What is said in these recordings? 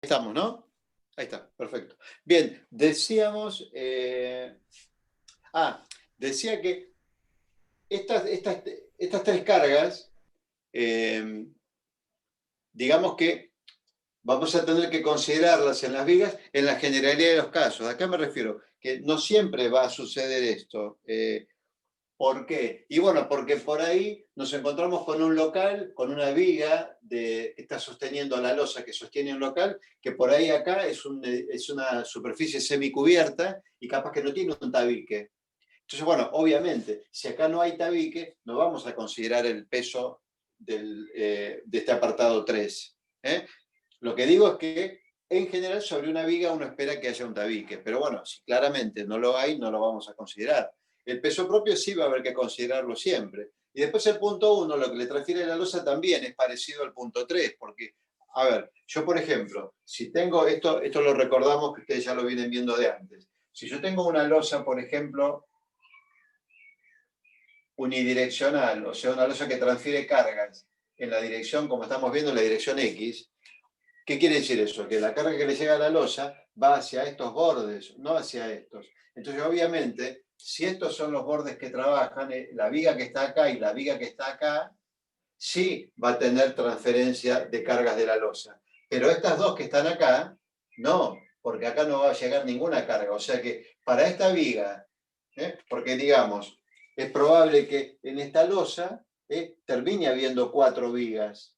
Estamos, ¿no? Ahí está, perfecto. Bien, decíamos, decía que estas tres cargas, eh, digamos que vamos a tener que considerarlas en las vigas en la generalidad de los casos. ¿A qué me refiero? Que no siempre va a suceder esto. ¿Por qué? Y bueno, porque por ahí nos encontramos con un local, con una viga que está sosteniendo la losa que sostiene un local, que por ahí acá es una superficie semicubierta y capaz que no tiene un tabique. Entonces, bueno, obviamente, si acá no hay tabique, no vamos a considerar el peso de este apartado 3. ¿Eh? Lo que digo es que en general sobre una viga uno espera que haya un tabique, pero bueno, si claramente no lo hay, no lo vamos a considerar. El peso propio sí va a haber que considerarlo siempre. Y después el punto 1, lo que le transfiere la losa también es parecido al punto 3, porque, a ver, yo por ejemplo, si tengo esto lo recordamos que ustedes ya lo vienen viendo de antes. Si yo tengo una losa, por ejemplo, unidireccional, o sea, una losa que transfiere cargas en la dirección, como estamos viendo, en la dirección X, ¿qué quiere decir eso? Que la carga que le llega a la losa va hacia estos bordes, no hacia estos. Entonces, obviamente, si estos son los bordes que trabajan, la viga que está acá y la viga que está acá, sí va a tener transferencia de cargas de la losa. Pero estas dos que están acá, no, porque acá no va a llegar ninguna carga. O sea que para esta viga, porque digamos, es probable que en esta losa termine habiendo 4 vigas.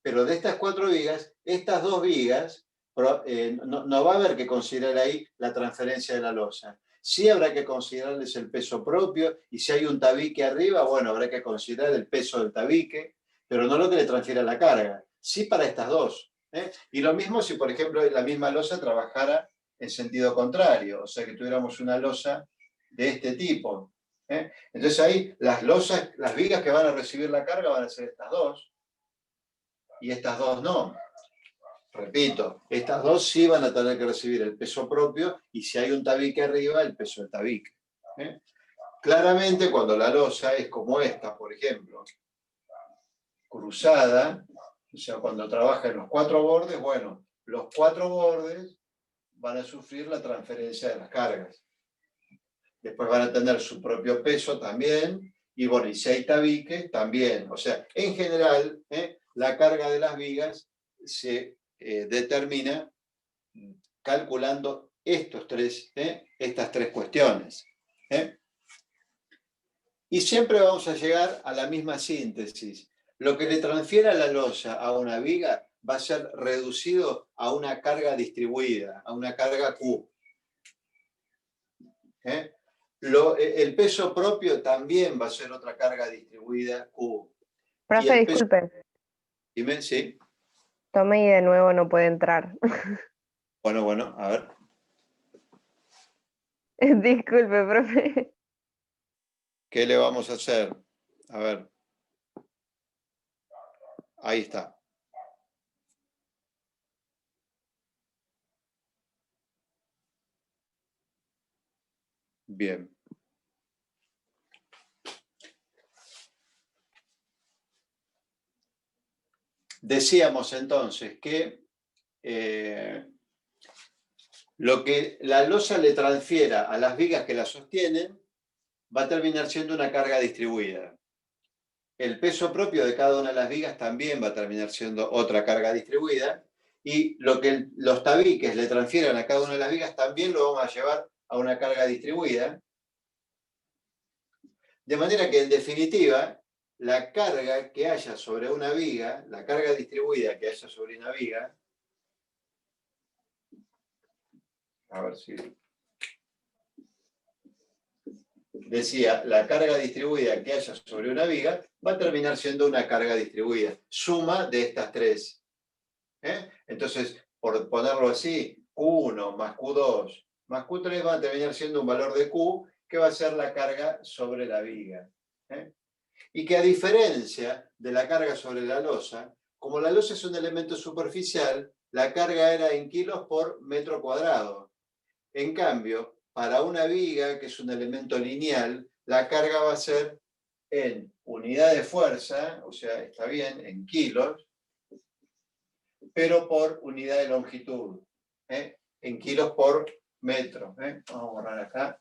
Pero de estas 4 vigas, estas 2 vigas, no va a haber que considerar ahí la transferencia de la losa. Sí habrá que considerarles el peso propio, y si hay un tabique arriba, bueno, habrá que considerar el peso del tabique, pero no lo que le transfiera la carga. Sí para estas dos. Y lo mismo si, por ejemplo, la misma losa trabajara en sentido contrario, o sea que tuviéramos una losa de este tipo. Entonces ahí las vigas que van a recibir la carga van a ser estas dos, y estas dos no. Repito, estas dos sí van a tener que recibir el peso propio, y si hay un tabique arriba, el peso del tabique. Claramente, cuando la losa es como esta, por ejemplo, cruzada, o sea, cuando trabaja en los 4 bordes, bueno, los 4 bordes van a sufrir la transferencia de las cargas. Después van a tener su propio peso también, y bueno, y si hay tabique, también. O sea, en general, la carga de las vigas se determina calculando estas tres cuestiones. Y siempre vamos a llegar a la misma síntesis. Lo que le transfiera la losa a una viga va a ser reducido a una carga distribuida, a una carga Q. El peso propio también va a ser otra carga distribuida Q. Y Profe, el peso... disculpe. Dime, sí. Tome y de nuevo no puede entrar. Bueno, a ver. Disculpe, profe. ¿Qué le vamos a hacer? A ver. Ahí está. Bien. Decíamos entonces que lo que la losa le transfiera a las vigas que la sostienen va a terminar siendo una carga distribuida. El peso propio de cada una de las vigas también va a terminar siendo otra carga distribuida, y lo que los tabiques le transfieran a cada una de las vigas también lo vamos a llevar a una carga distribuida. De manera que, en definitiva, la carga que haya sobre una viga, la carga distribuida que haya sobre una viga, a ver si... Decía, la carga distribuida que haya sobre una viga va a terminar siendo una carga distribuida, suma de estas tres. Entonces, por ponerlo así, Q1 más Q2 más Q3 va a terminar siendo un valor de Q, que va a ser la carga sobre la viga. Y que, a diferencia de la carga sobre la losa, como la losa es un elemento superficial, la carga era en kilos por metro cuadrado. En cambio, para una viga, que es un elemento lineal, la carga va a ser en unidad de fuerza, o sea, está bien, en kilos, pero por unidad de longitud, en kilos por metro. Vamos a borrar acá.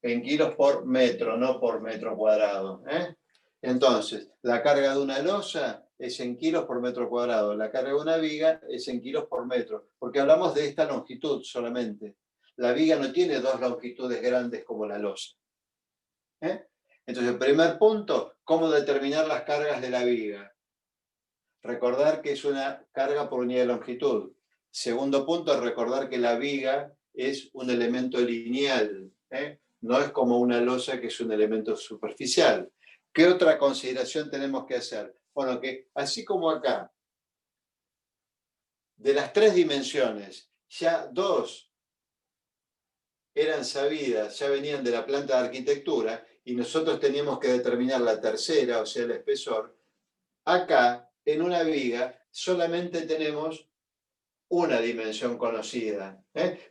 En kilos por metro, no por metro cuadrado. Entonces, la carga de una losa es en kilos por metro cuadrado, la carga de una viga es en kilos por metro, porque hablamos de esta longitud solamente. La viga no tiene dos longitudes grandes como la losa. Entonces, el primer punto, ¿cómo determinar las cargas de la viga? Recordar que es una carga por unidad de longitud. Segundo punto, recordar que la viga es un elemento lineal, no es como una losa que es un elemento superficial. ¿Qué otra consideración tenemos que hacer? Bueno, que así como acá, de las 3 dimensiones, ya 2 eran sabidas, ya venían de la planta de arquitectura, y nosotros teníamos que determinar la tercera, o sea, el espesor. Acá, en una viga, solamente tenemos una dimensión conocida.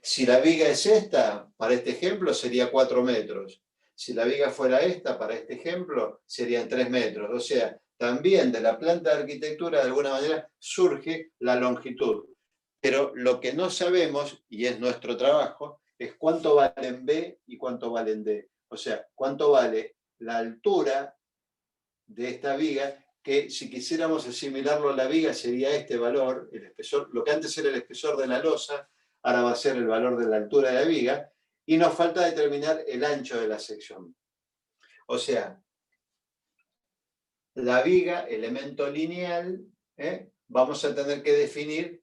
Si la viga es esta, para este ejemplo, sería 4 metros. Si la viga fuera esta, para este ejemplo, serían 3 metros. O sea, también de la planta de arquitectura, de alguna manera, surge la longitud. Pero lo que no sabemos, y es nuestro trabajo, es cuánto vale en B y cuánto vale en D. O sea, cuánto vale la altura de esta viga, que si quisiéramos asimilarlo a la viga sería este valor, el espesor, lo que antes era el espesor de la losa, ahora va a ser el valor de la altura de la viga, y nos falta determinar el ancho de la sección. O sea, la viga, elemento lineal, vamos a tener que definir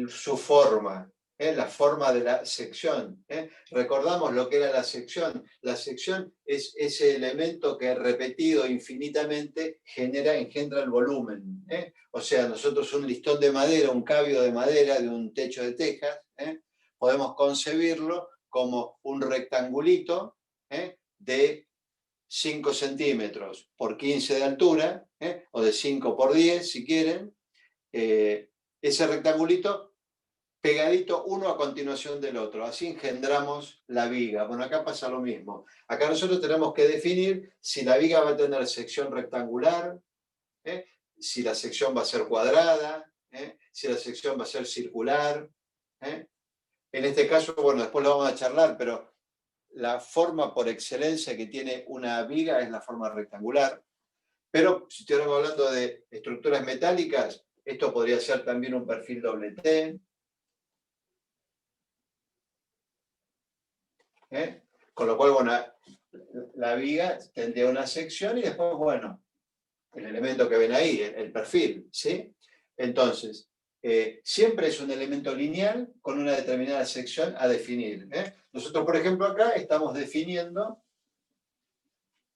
su forma, la forma de la sección. Recordamos lo que era la sección. La sección es ese elemento que repetido infinitamente engendra el volumen. O sea, nosotros un listón de madera, un cabio de madera de un techo de tejas, podemos concebirlo como un rectangulito de 5 centímetros por 15 de altura, o de 5 por 10 si quieren, ese rectangulito pegadito uno a continuación del otro. Así engendramos la viga. Bueno, acá pasa lo mismo. Acá nosotros tenemos que definir si la viga va a tener sección rectangular, si la sección va a ser cuadrada, si la sección va a ser circular. En este caso, bueno, después lo vamos a charlar, pero la forma por excelencia que tiene una viga es la forma rectangular. Pero si estuviéramos hablando de estructuras metálicas, esto podría ser también un perfil doble T. Con lo cual, bueno, la viga tendría una sección y después, bueno, el elemento que ven ahí, el perfil, ¿sí? Entonces, siempre es un elemento lineal con una determinada sección a definir. Nosotros, por ejemplo, acá estamos definiendo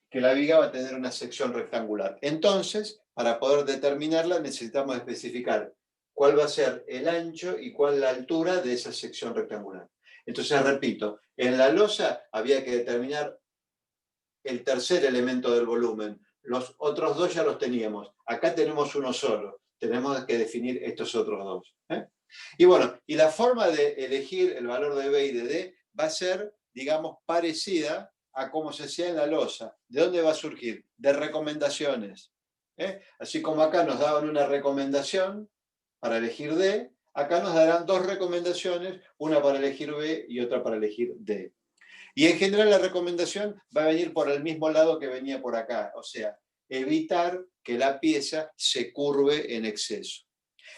que la viga va a tener una sección rectangular. Entonces, para poder determinarla, necesitamos especificar cuál va a ser el ancho y cuál la altura de esa sección rectangular. Entonces, repito, en la losa había que determinar el tercer elemento del volumen. Los otros 2 ya los teníamos. Acá tenemos uno solo. Tenemos que definir estos otros 2. Y bueno, y la forma de elegir el valor de B y de D va a ser, digamos, parecida a cómo se hacía en la losa. ¿De dónde va a surgir? De recomendaciones. Así como acá nos daban una recomendación para elegir D, acá nos darán 2 recomendaciones, una para elegir B y otra para elegir D. Y en general la recomendación va a venir por el mismo lado que venía por acá, o sea, evitar que la pieza se curve en exceso.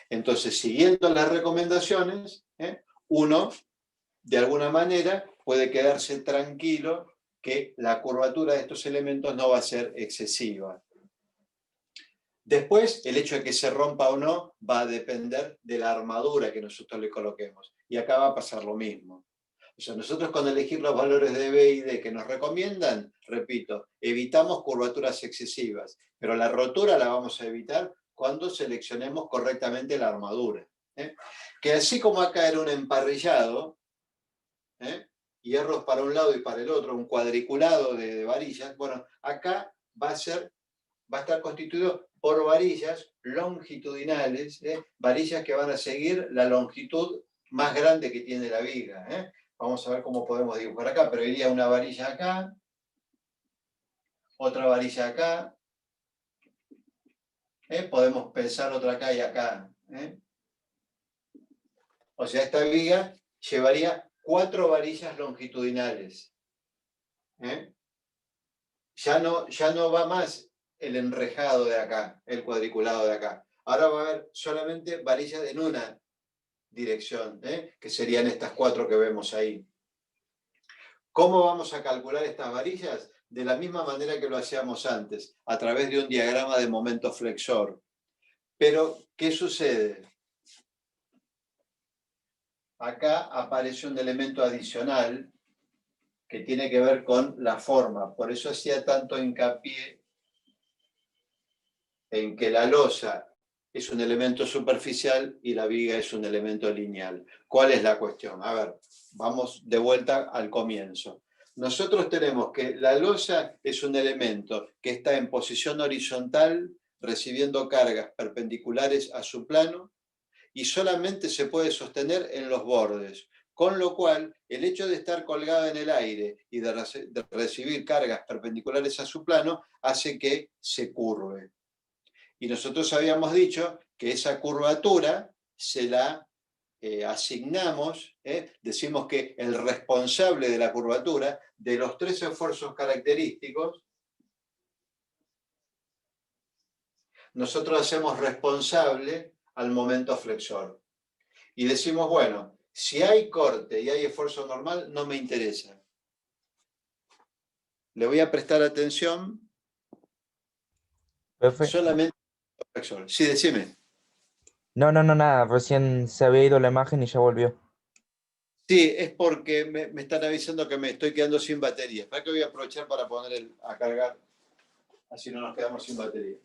Entonces, siguiendo las recomendaciones, uno, de alguna manera, puede quedarse tranquilo que la curvatura de estos elementos no va a ser excesiva. Después, el hecho de que se rompa o no va a depender de la armadura que nosotros le coloquemos. Y acá va a pasar lo mismo. O sea, nosotros con elegir los valores de B y D que nos recomiendan, repito, evitamos curvaturas excesivas, pero la rotura la vamos a evitar cuando seleccionemos correctamente la armadura. Que así como acá era un emparrillado, hierros para un lado y para el otro, un cuadriculado de varillas, bueno, acá va a estar constituido por varillas longitudinales, varillas que van a seguir la longitud más grande que tiene la viga. Vamos a ver cómo podemos dibujar acá, pero iría una varilla acá, otra varilla acá, Podemos pensar otra acá y acá. O sea, esta viga llevaría 4 varillas longitudinales. Ya no va más el enrejado de acá, el cuadriculado de acá. Ahora va a haber solamente varillas en una dirección, que serían estas 4 que vemos ahí. ¿Cómo vamos a calcular estas varillas? De la misma manera que lo hacíamos antes, a través de un diagrama de momento flexor. Pero, ¿qué sucede? Acá aparece un elemento adicional que tiene que ver con la forma. Por eso hacía tanto hincapié en que la losa es un elemento superficial y la viga es un elemento lineal. ¿Cuál es la cuestión? A ver, vamos de vuelta al comienzo. Nosotros tenemos que la losa es un elemento que está en posición horizontal, recibiendo cargas perpendiculares a su plano, y solamente se puede sostener en los bordes. Con lo cual, el hecho de estar colgada en el aire y de recibir cargas perpendiculares a su plano hace que se curve. Y nosotros habíamos dicho que esa curvatura se la asignamos, decimos que el responsable de la curvatura, de los 3 esfuerzos característicos, nosotros hacemos responsable al momento flexor. Y decimos, bueno, si hay corte y hay esfuerzo normal, no me interesa. Le voy a prestar atención solamente al flexor. Sí, decime. No, nada, recién se había ido la imagen y ya volvió. Sí, es porque me están avisando que me estoy quedando sin batería. ¿Para qué voy a aprovechar para poner a cargar? Así no nos quedamos sin batería.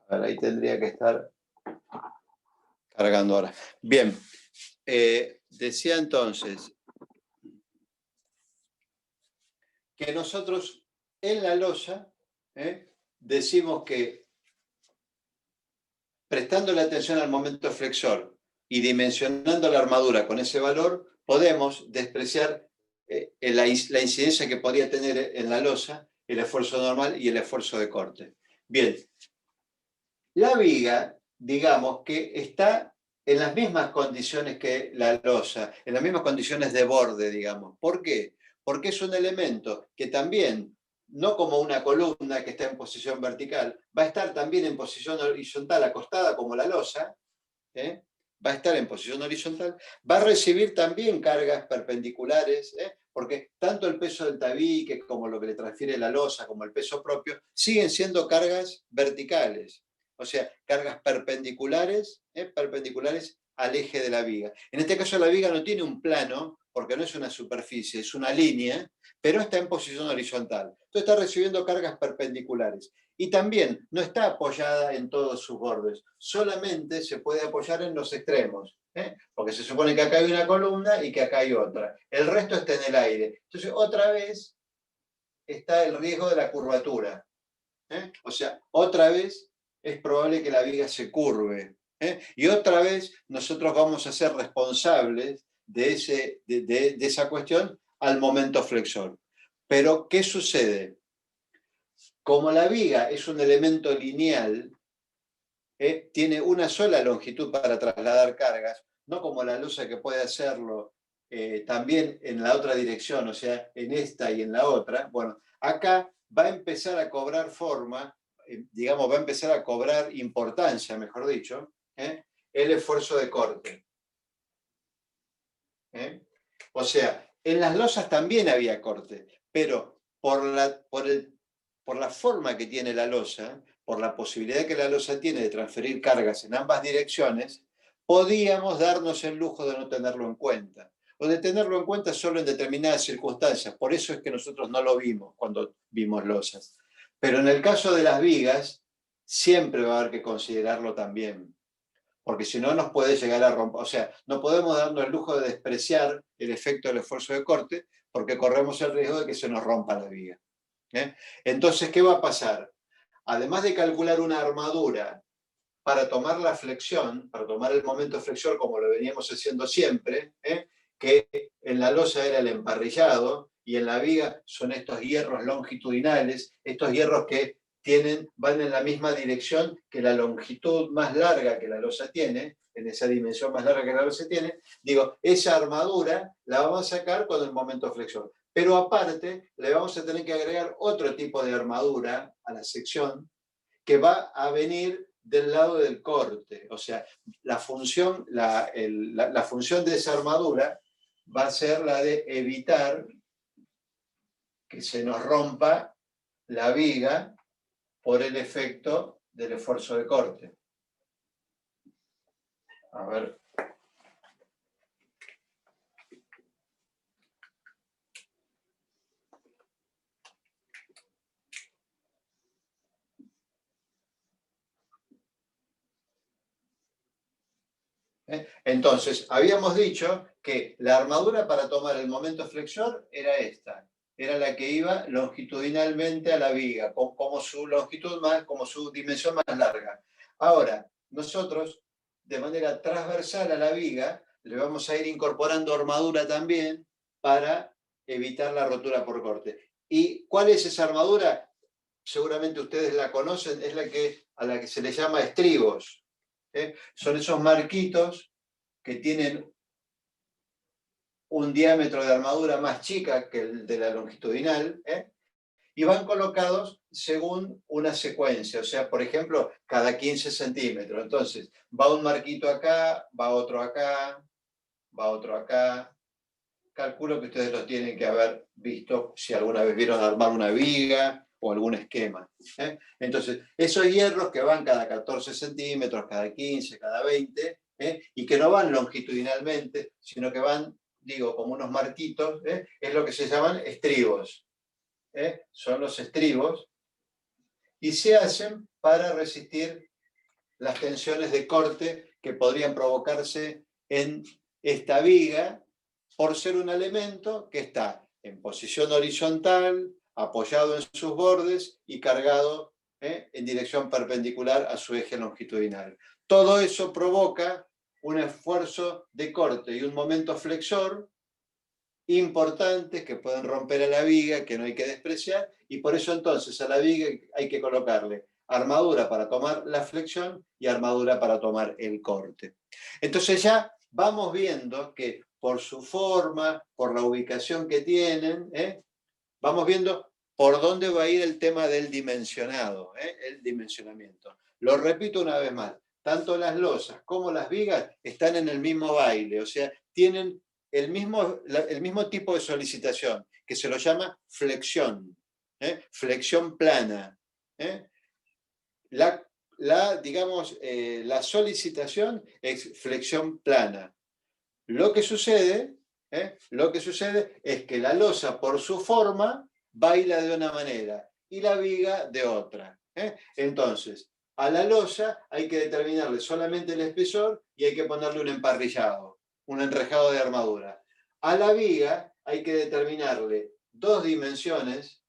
A ver, ahí tendría que estar cargando ahora. Bien, decía entonces que nosotros en la losa decimos que prestando la atención al momento flexor y dimensionando la armadura con ese valor, podemos despreciar la incidencia que podría tener en la losa el esfuerzo normal y el esfuerzo de corte. Bien, la viga, digamos que está en las mismas condiciones que la losa, en las mismas condiciones de borde, digamos. ¿Por qué? Porque es un elemento que también, no como una columna que está en posición vertical, va a estar también en posición horizontal, acostada como la losa, va a estar en posición horizontal, va a recibir también cargas perpendiculares, porque tanto el peso del tabique como lo que le transfiere la losa, como el peso propio, siguen siendo cargas verticales, o sea, cargas perpendiculares al eje de la viga. En este caso la viga no tiene un plano, porque no es una superficie, es una línea, pero está en posición horizontal. Entonces está recibiendo cargas perpendiculares. Y también no está apoyada en todos sus bordes, solamente se puede apoyar en los extremos, porque se supone que acá hay una columna y que acá hay otra. El resto está en el aire. Entonces, otra vez está el riesgo de la curvatura. O sea, otra vez es probable que la viga se curve. Y otra vez nosotros vamos a ser responsables de esa cuestión al momento flexor. Pero, ¿qué sucede? Como la viga es un elemento lineal, tiene una sola longitud para trasladar cargas, no como la losa que puede hacerlo también en la otra dirección, o sea, en esta y en la otra. Bueno, acá va a empezar a cobrar forma, digamos, va a empezar a cobrar importancia, mejor dicho, el esfuerzo de corte. O sea, en las losas también había corte, pero por la forma que tiene la losa, por la posibilidad que la losa tiene de transferir cargas en ambas direcciones, podíamos darnos el lujo de no tenerlo en cuenta, o de tenerlo en cuenta solo en determinadas circunstancias. Por eso es que nosotros no lo vimos cuando vimos losas. Pero en el caso de las vigas, siempre va a haber que considerarlo también. porque si no nos puede llegar a romper. O sea, no podemos darnos el lujo de despreciar el efecto del esfuerzo de corte, porque corremos el riesgo de que se nos rompa la viga. Entonces, ¿qué va a pasar? Además de calcular una armadura para tomar la flexión, para tomar el momento flexor como lo veníamos haciendo siempre, que en la losa era el emparrillado y en la viga son estos hierros longitudinales, estos hierros que van en la misma dirección que la longitud más larga que la losa tiene, en esa dimensión más larga que la losa tiene. Digo, esa armadura la vamos a sacar con el momento flexor. Pero aparte, le vamos a tener que agregar otro tipo de armadura a la sección que va a venir del lado del corte. O sea, la función de esa armadura va a ser la de evitar que se nos rompa la viga por el efecto del esfuerzo de corte. A ver. Entonces, habíamos dicho que la armadura para tomar el momento flexor era esta. Era la que iba longitudinalmente a la viga, como su longitud más, como su dimensión más larga. Ahora, nosotros, de manera transversal a la viga, le vamos a ir incorporando armadura también para evitar la rotura por corte. ¿Y cuál es esa armadura? Seguramente ustedes la conocen, es a la que se le llama estribos. Son esos marquitos que tienen un diámetro de armadura más chica que el de la longitudinal, y van colocados según una secuencia, o sea, por ejemplo, cada 15 centímetros. Entonces, va un marquito acá, va otro acá, va otro acá. Calculo que ustedes lo tienen que haber visto si alguna vez vieron armar una viga o algún esquema. Entonces, esos hierros que van cada 14 centímetros, cada 15, cada 20, y que no van longitudinalmente, sino que van, digo, como unos marquitos, es lo que se llaman estribos. Son los estribos, y se hacen para resistir las tensiones de corte que podrían provocarse en esta viga, por ser un elemento que está en posición horizontal, apoyado en sus bordes y cargado en dirección perpendicular a su eje longitudinal. Todo eso provoca un esfuerzo de corte y un momento flexor importantes que pueden romper a la viga, que no hay que despreciar, y por eso entonces a la viga hay que colocarle armadura para tomar la flexión y armadura para tomar el corte. Entonces ya vamos viendo que por su forma, por la ubicación que tienen, vamos viendo por dónde va a ir el tema del dimensionado, el dimensionamiento. Lo repito una vez más, tanto las losas como las vigas están en el mismo baile, o sea, tienen el mismo tipo de solicitación, que se lo llama flexión, flexión plana. La solicitación es flexión plana. Lo que sucede es que la losa, por su forma, baila de una manera y la viga de otra. Entonces, a la losa hay que determinarle solamente el espesor y hay que ponerle un emparrillado, un enrejado de armadura. A la viga hay que determinarle dos dimensiones,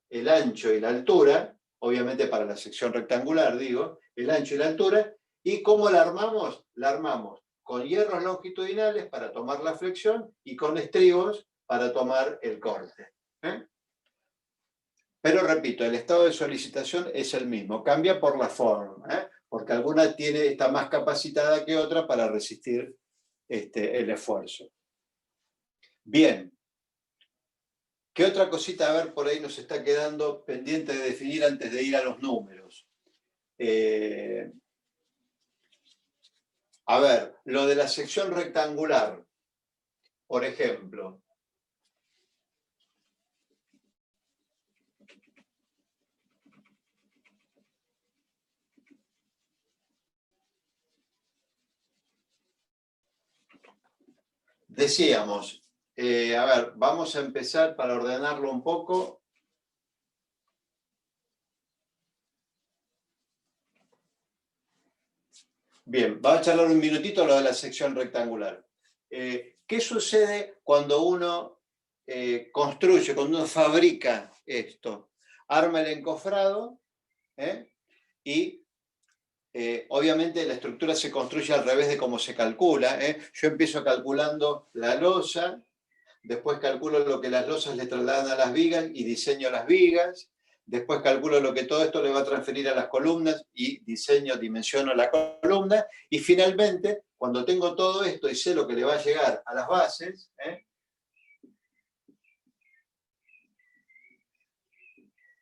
el ancho y la altura, obviamente para la sección rectangular, digo, el ancho y la altura. ¿Y cómo la armamos? La armamos con hierros longitudinales para tomar la flexión y con estribos para tomar el corte. Pero repito, el estado de solicitación es el mismo, cambia por la forma, porque alguna está más capacitada que otra para resistir el esfuerzo. Bien. ¿Qué otra cosita, a ver, por ahí nos está quedando pendiente de definir antes de ir a los números? A ver, lo de la sección rectangular, por ejemplo. Decíamos, a ver, vamos a empezar para ordenarlo un poco. Bien, vamos a charlar un minutito lo de la sección rectangular. ¿Qué sucede cuando uno construye, cuando uno fabrica esto? Arma el encofrado y obviamente la estructura se construye al revés de cómo se calcula. Yo empiezo calculando la losa, después calculo lo que las losas le trasladan a las vigas y diseño las vigas. Después calculo lo que todo esto le va a transferir a las columnas y dimensiono la columna. Y finalmente, cuando tengo todo esto y sé lo que le va a llegar a las bases,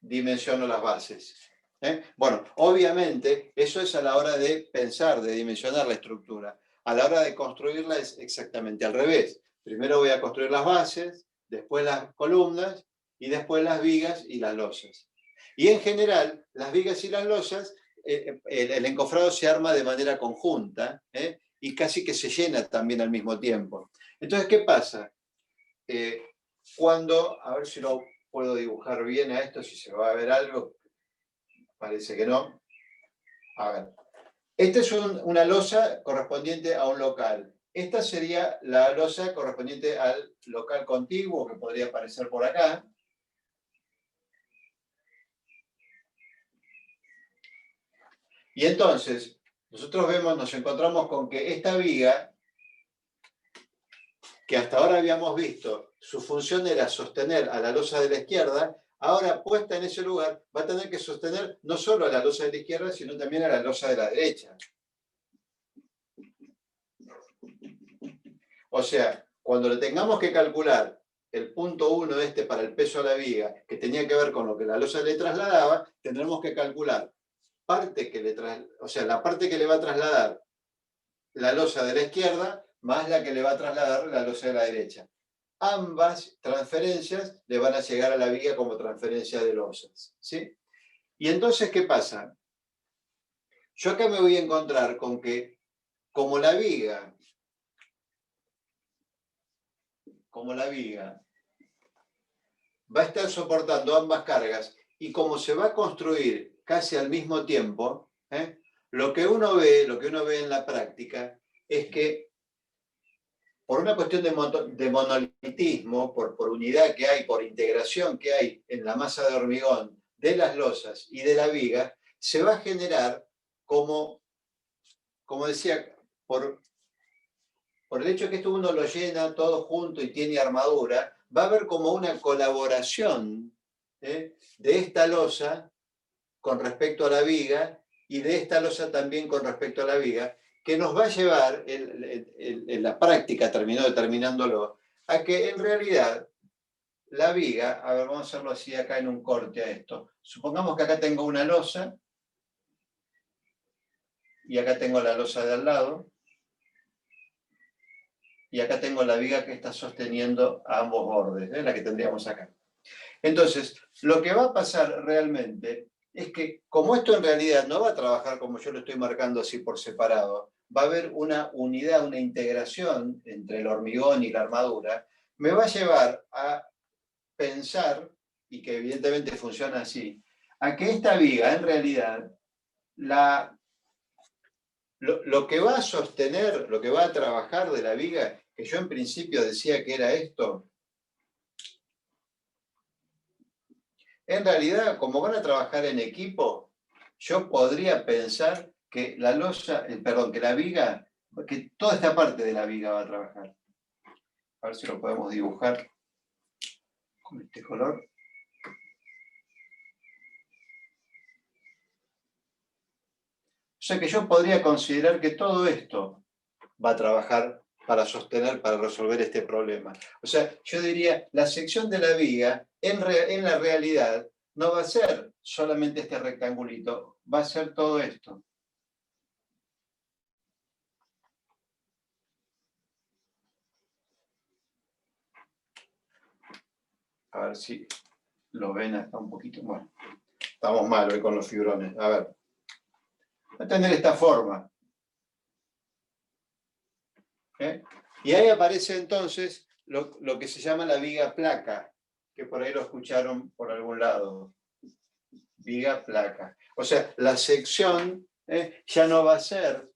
dimensiono las bases. Bueno, obviamente eso es a la hora de pensar, de dimensionar la estructura. A la hora de construirla es exactamente al revés. Primero voy a construir las bases, después las columnas y después las vigas y las losas. Y en general, las vigas y las losas, el encofrado se arma de manera conjunta y casi que se llena también al mismo tiempo. Entonces, ¿qué pasa? Cuando, a ver si lo puedo dibujar bien a esto, si se va a ver algo, parece que no. A ver, esta es una losa correspondiente a un local. Esta sería la losa correspondiente al local contiguo, que podría aparecer por acá. Y entonces, nosotros vemos, nos encontramos con que esta viga, que hasta ahora habíamos visto, su función era sostener a la losa de la izquierda, ahora puesta en ese lugar, va a tener que sostener no solo a la losa de la izquierda, sino también a la losa de la derecha. O sea, cuando le tengamos que calcular el punto 1 para el peso de la viga, que tenía que ver con lo que la losa le trasladaba, tendremos que calcular la parte que le va a trasladar la losa de la izquierda más la que le va a trasladar la losa de la derecha. Ambas transferencias le van a llegar a la viga como transferencia de losas, ¿sí? Y entonces, ¿qué pasa? Yo acá me voy a encontrar con que, como la viga va a estar soportando ambas cargas y como se va a construir casi al mismo tiempo, lo que uno ve en la práctica es que por una cuestión de monolitismo, por unidad que hay, por integración que hay en la masa de hormigón de las losas y de la viga, se va a generar como decía, por el hecho de que esto uno lo llena todo junto y tiene armadura, va a haber como una colaboración de esta losa con respecto a la viga y de esta losa también con respecto a la viga, que nos va a llevar, en la práctica, determinándolo, a que en realidad la viga, a ver, vamos a hacerlo así acá en un corte a esto. Supongamos que acá tengo una losa y acá tengo la losa de al lado. Y acá tengo la viga que está sosteniendo a ambos bordes, la que tendríamos acá. Entonces, lo que va a pasar realmente es que, como esto en realidad no va a trabajar como yo lo estoy marcando así por separado, va a haber una unidad, una integración entre el hormigón y la armadura, me va a llevar a pensar, y que evidentemente funciona así, a que esta viga en realidad lo que va a sostener, lo que va a trabajar de la viga, que yo en principio decía que era esto, en realidad, como van a trabajar en equipo, yo podría pensar que que la viga, que toda esta parte de la viga va a trabajar. A ver si lo podemos dibujar con este color. O sea que yo podría considerar que todo esto va a trabajar para sostener, para resolver este problema. O sea, yo diría, la sección de la viga, en la realidad, no va a ser solamente este rectangulito, va a ser todo esto. A ver si lo ven acá un poquito. Bueno, estamos mal hoy con los fibrones. A ver. Va a tener esta forma. Y ahí aparece entonces lo que se llama la viga placa, que por ahí lo escucharon por algún lado. Viga placa. O sea, la sección ya no va a ser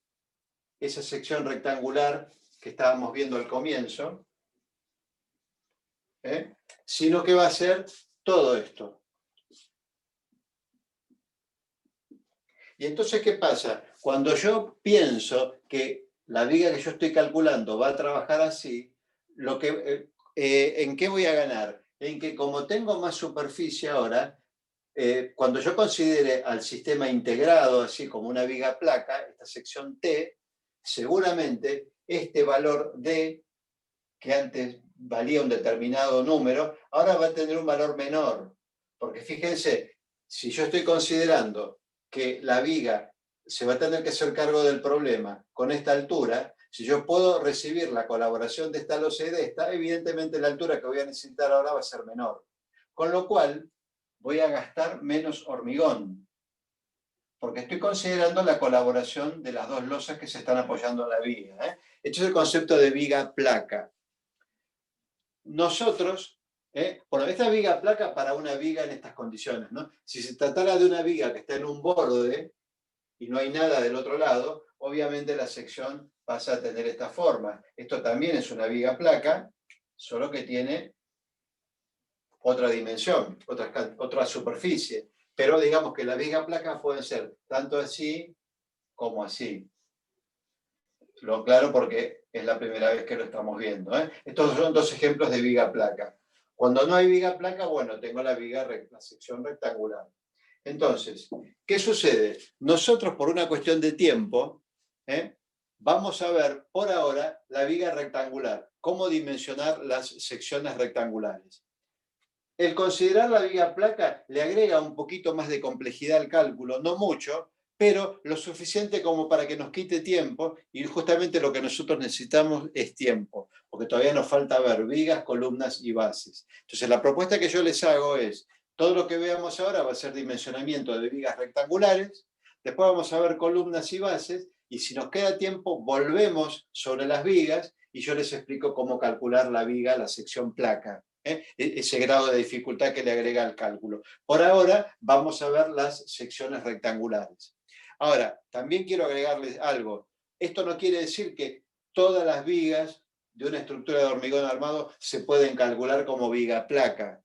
esa sección rectangular que estábamos viendo al comienzo, sino que va a ser todo esto. Y entonces, ¿qué pasa? Cuando yo pienso que la viga que yo estoy calculando va a trabajar así, ¿en qué voy a ganar? En que como tengo más superficie ahora, cuando yo considere al sistema integrado, así como una viga placa, esta sección T, seguramente este valor D, que antes valía un determinado número, ahora va a tener un valor menor. Porque fíjense, si yo estoy considerando que la viga se va a tener que hacer cargo del problema con esta altura, si yo puedo recibir la colaboración de esta losa y de esta, evidentemente la altura que voy a necesitar ahora va a ser menor. Con lo cual, voy a gastar menos hormigón, porque estoy considerando la colaboración de las dos losas que se están apoyando en la viga. Este es el concepto de viga-placa. Nosotros, bueno, esta viga-placa para una viga en estas condiciones, ¿no? Si se tratara de una viga que está en un borde y no hay nada del otro lado, obviamente la sección pasa a tener esta forma. Esto también es una viga-placa, solo que tiene otra dimensión, otra superficie. Pero digamos que las vigas placas pueden ser tanto así como así. Lo claro porque es la primera vez que lo estamos viendo. Estos son dos ejemplos de viga placa. Cuando no hay viga placa, bueno, tengo la sección rectangular. Entonces, ¿qué sucede? Nosotros, por una cuestión de tiempo, vamos a ver por ahora la viga rectangular, cómo dimensionar las secciones rectangulares. El considerar la viga placa le agrega un poquito más de complejidad al cálculo, no mucho, pero lo suficiente como para que nos quite tiempo, y justamente lo que nosotros necesitamos es tiempo, porque todavía nos falta ver vigas, columnas y bases. Entonces la propuesta que yo les hago es, todo lo que veamos ahora va a ser dimensionamiento de vigas rectangulares, después vamos a ver columnas y bases, y si nos queda tiempo volvemos sobre las vigas, y yo les explico cómo calcular la viga, la sección placa. Ese grado de dificultad que le agrega al cálculo. Por ahora vamos a ver las secciones rectangulares. Ahora, también quiero agregarles algo. Esto no quiere decir que todas las vigas de una estructura de hormigón armado se pueden calcular como viga placa.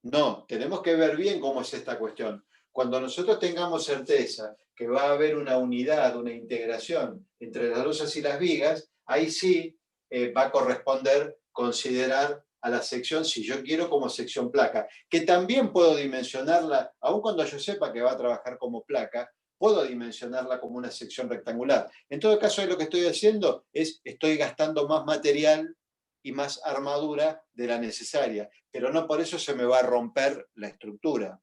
No, tenemos que ver bien cómo es esta cuestión. Cuando nosotros tengamos certeza que va a haber una unidad, una integración entre las losas y las vigas, ahí sí va a corresponder considerar a la sección, si yo quiero, como sección placa, que también puedo dimensionarla, aun cuando yo sepa que va a trabajar como placa, puedo dimensionarla como una sección rectangular. En todo caso, lo que estoy haciendo es, estoy gastando más material y más armadura de la necesaria, pero no por eso se me va a romper la estructura.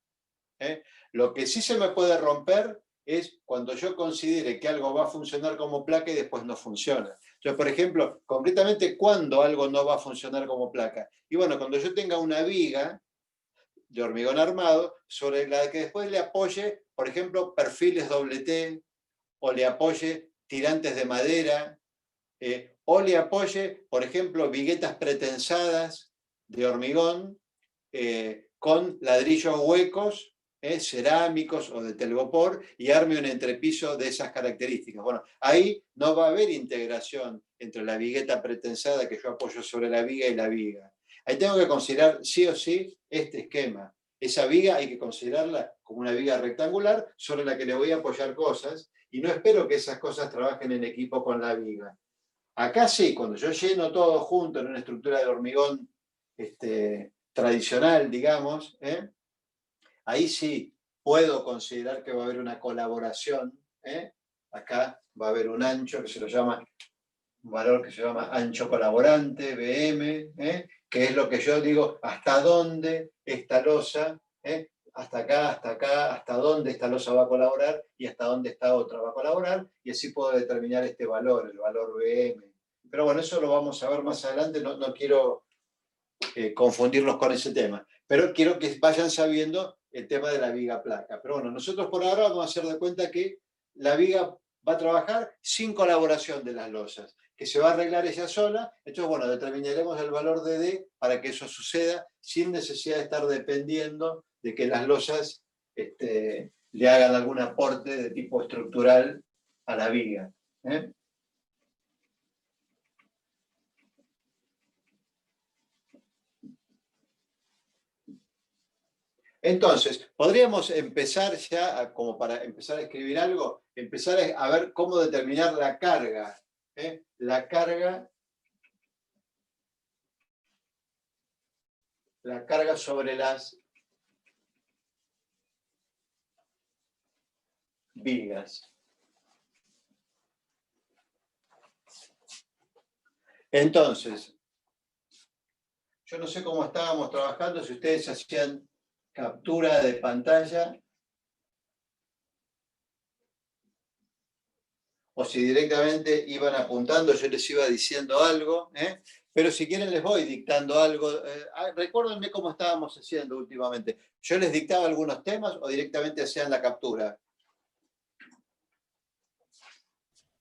Lo que sí se me puede romper es cuando yo considere que algo va a funcionar como placa y después no funciona. Entonces, por ejemplo, concretamente, ¿cuándo algo no va a funcionar como placa? Y bueno, cuando yo tenga una viga de hormigón armado sobre la que después le apoye, por ejemplo, perfiles doble T, o le apoye tirantes de madera, o le apoye, por ejemplo, viguetas pretensadas de hormigón con ladrillos huecos, cerámicos o de telgopor, y arme un entrepiso de esas características. Bueno, ahí no va a haber integración entre la vigueta pretensada que yo apoyo sobre la viga y la viga. Ahí tengo que considerar sí o sí este esquema. Esa viga hay que considerarla como una viga rectangular sobre la que le voy a apoyar cosas, y no espero que esas cosas trabajen en equipo con la viga. Acá sí, cuando yo lleno todo junto en una estructura de hormigón tradicional, digamos, ahí sí puedo considerar que va a haber una colaboración. Acá va a haber un ancho que se lo llama, un valor que se llama ancho colaborante, BM, que es lo que yo digo, hasta dónde esta losa, hasta acá, hasta dónde esta losa va a colaborar y hasta dónde esta otra va a colaborar, y así puedo determinar este valor, el valor BM. Pero bueno, eso lo vamos a ver más adelante, no quiero confundirlos con ese tema. Pero quiero que vayan sabiendo el tema de la viga placa. Pero bueno, nosotros por ahora vamos a hacer de cuenta que la viga va a trabajar sin colaboración de las losas, que se va a arreglar ella sola. Entonces, bueno, determinaremos el valor de D para que eso suceda sin necesidad de estar dependiendo de que las losas le hagan algún aporte de tipo estructural a la viga. ¿eh? Entonces, podríamos empezar ya, como para empezar a escribir algo, empezar a ver cómo determinar la carga. La carga sobre las vigas. Entonces, yo no sé cómo estábamos trabajando, si ustedes hacían captura de pantalla o si directamente iban apuntando, yo les iba diciendo algo, pero si quieren les voy dictando algo. Recuérdenme cómo estábamos haciendo últimamente. ¿Yo les dictaba algunos temas o directamente hacían la captura?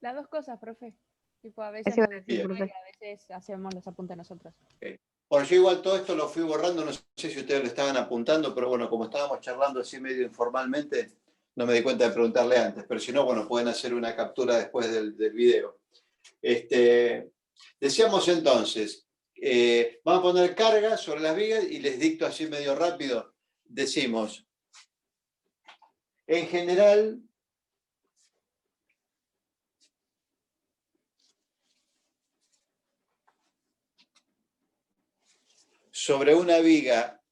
Las dos cosas, profe. Tipo, a veces Eso iba a nos decir, dicta profe. y a veces hacemos los apuntes nosotros. Okay. Bueno, yo igual todo esto lo fui borrando, no sé si ustedes lo estaban apuntando, pero bueno, como estábamos charlando así medio informalmente, no me di cuenta de preguntarle antes, pero si no, bueno, pueden hacer una captura después del video. Decíamos entonces, vamos a poner carga sobre las vigas y les dicto así medio rápido. Decimos, en general, sobre una viga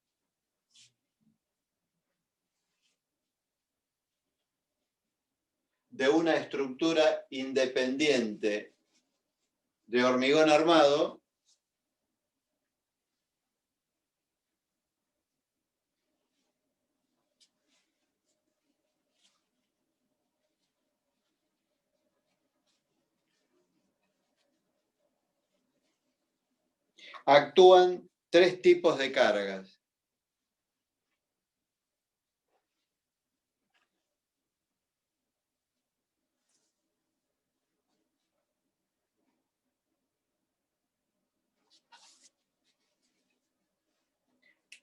de una estructura independiente de hormigón armado, actúan tres tipos de cargas.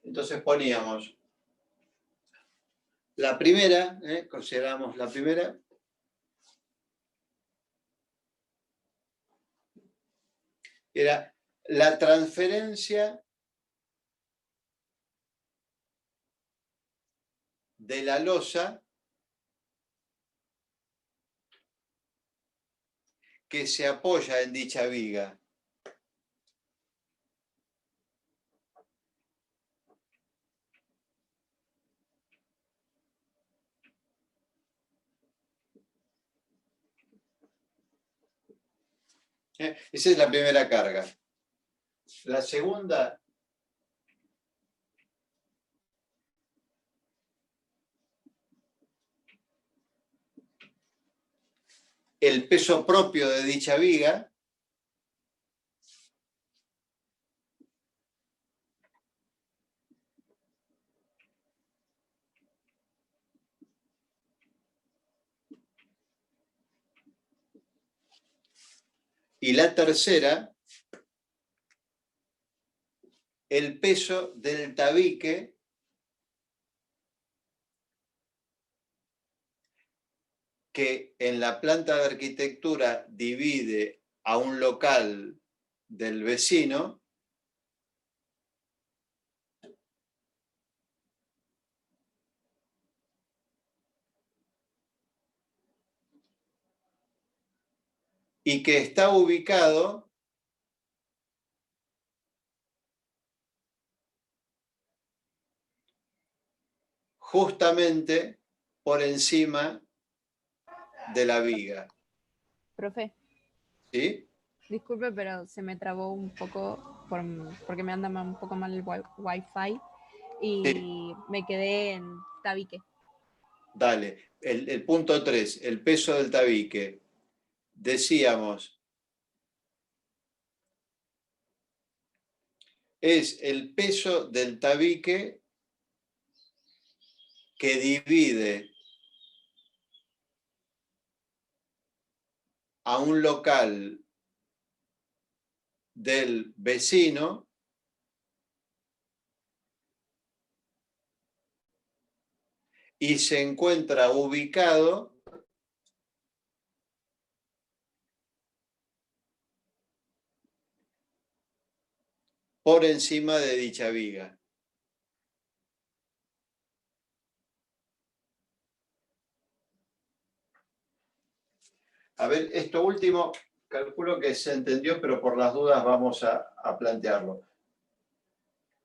Entonces poníamos la primera, consideramos la primera, era la transferencia de la losa que se apoya en dicha viga. Esa es la primera carga. La segunda el peso propio de dicha viga, y la tercera, el peso del tabique que en la planta de arquitectura divide a un local del vecino y que está ubicado justamente por encima de la viga. Profe, ¿Sí? disculpe, pero se me trabó un poco porque me anda un poco mal el wifi y Sí. me quedé en tabique. Dale. El punto 3, el peso del tabique. Decíamos, es el peso del tabique que divide a un local del vecino y se encuentra ubicado por encima de dicha viga. A ver, esto último, calculo que se entendió, pero por las dudas vamos a plantearlo.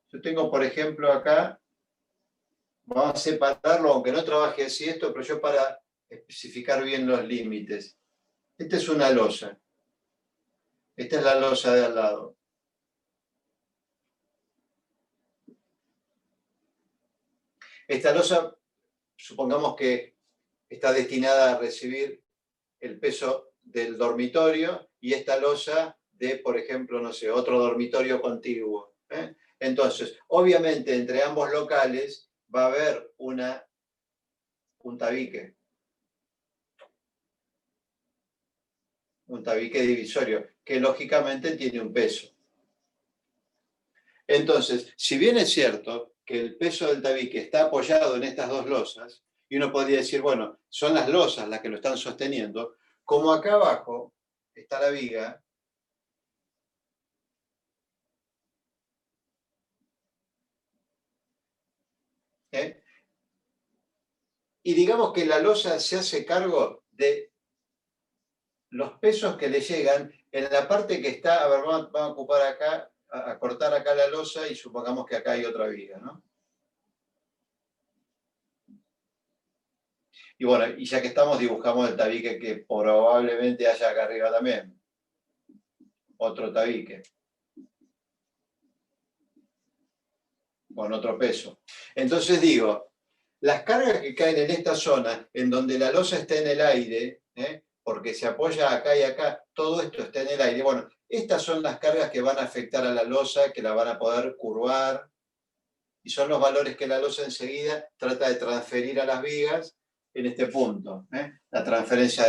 Yo tengo, por ejemplo, acá, vamos a separarlo, aunque no trabaje así esto, pero yo para especificar bien los límites. Esta es una losa. Esta es la losa de al lado. Esta losa, supongamos que está destinada a recibir el peso del dormitorio y esta losa de, por ejemplo, no sé, otro dormitorio contiguo. Entonces, obviamente, entre ambos locales va a haber un tabique. Un tabique divisorio, que lógicamente tiene un peso. Entonces, si bien es cierto que el peso del tabique está apoyado en estas dos losas, y uno podría decir, bueno, son las losas las que lo están sosteniendo, como acá abajo está la viga, y digamos que la losa se hace cargo de los pesos que le llegan en la parte que está, a ver, vamos a ocupar acá, a cortar acá la losa y supongamos que acá hay otra viga, ¿no? Y bueno, y ya que estamos, dibujamos el tabique que probablemente haya acá arriba también. Otro tabique. Con otro peso. Entonces digo, las cargas que caen en esta zona, en donde la losa está en el aire, porque se apoya acá y acá, todo esto está en el aire. Bueno, estas son las cargas que van a afectar a la losa, que la van a poder curvar, y son los valores que la losa enseguida trata de transferir a las vigas en este punto, la transferencia